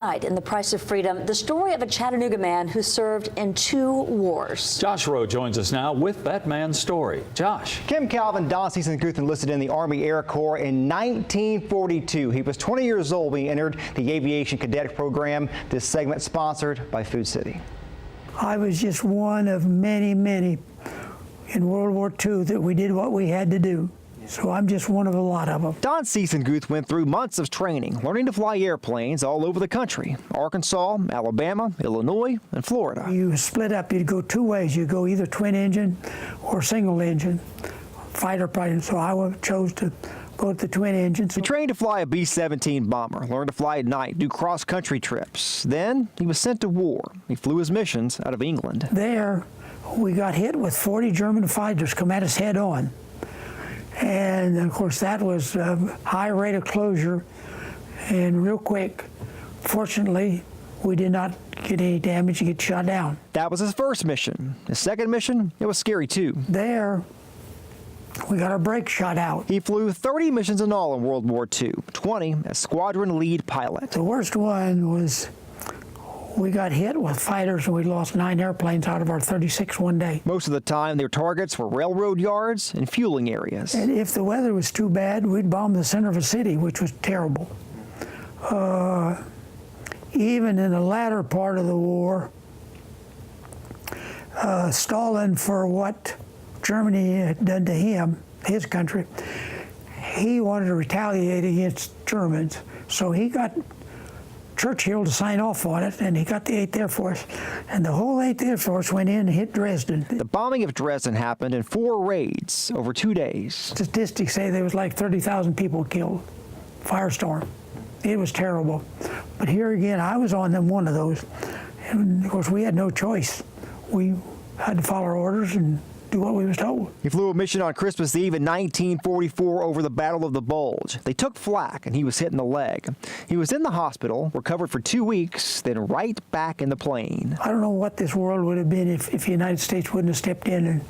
In The Price of Freedom, the story of a Chattanooga man who served in 2 wars. Josh Rowe joins us now with that man's story. Josh. Kim Calvin Don Seesenguth enlisted in the Army Air Corps in 1942. He was 20 years old when he entered the aviation cadet program. This segment sponsored by Food City. I was just one of many, many in World War II that we did what we had to do. So I'm just one of a lot of them. Don Seesenguth went through months of training, learning to fly airplanes all over the country. Arkansas, Alabama, Illinois, and Florida. You split up, you'd go 2 ways. You'd go either twin engine or single engine, fighter pilot. So I chose to go with the twin engines. He trained to fly a B-17 bomber, learned to fly at night, do cross-country trips. Then he was sent to war. He flew his missions out of England. There, we got hit with 40 German fighters come at us head on. And of course that was a high rate of closure and real quick. Fortunately, we did not get any damage to get shot down. That was his first mission. His second mission, it was scary too. There, we got our brakes shot out. He flew 30 missions in all in World War II, 20 as squadron lead pilot. The worst one was we got hit with fighters and we lost 9 airplanes out of our 36 one day. Most of the time, their targets were railroad yards and fueling areas. And if the weather was too bad, we'd bomb the center of a city, which was terrible. Even in the latter part of the war, Stalin, for what Germany had done to him, his country, he wanted to retaliate against Germans. So he got Churchill to sign off on it, and he got the 8th Air Force, and the whole 8th Air Force went in and hit Dresden. The bombing of Dresden happened in 4 raids over 2 days. Statistics say there was like 30,000 people killed. Firestorm. It was terrible. But here again, I was on one of those, and of course we had no choice. We had to follow our orders and do what we was told. He flew a mission on Christmas Eve in 1944 over the Battle of the Bulge. They took flak and he was hit in the leg. He was in the hospital, recovered for 2 weeks, then right back in the plane. I don't know what this world would have been if the United States wouldn't have stepped in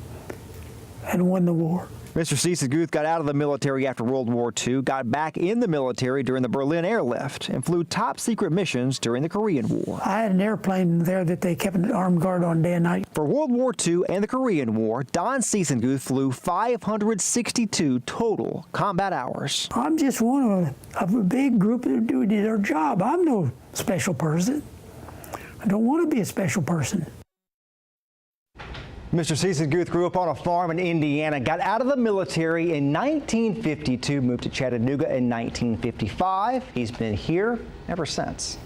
and won the war. Mr. Seesenguth got out of the military after World War II, got back in the military during the Berlin airlift, and flew top-secret missions during the Korean War. I had an airplane there that they kept an armed guard on day and night. For World War II and the Korean War, Don Seesenguth flew 562 total combat hours. I'm just one of a big group that do their job. I'm no special person. I don't want to be a special person. Mr. Seesenguth grew up on a farm in Indiana, got out of the military in 1952, moved to Chattanooga in 1955. He's been here ever since.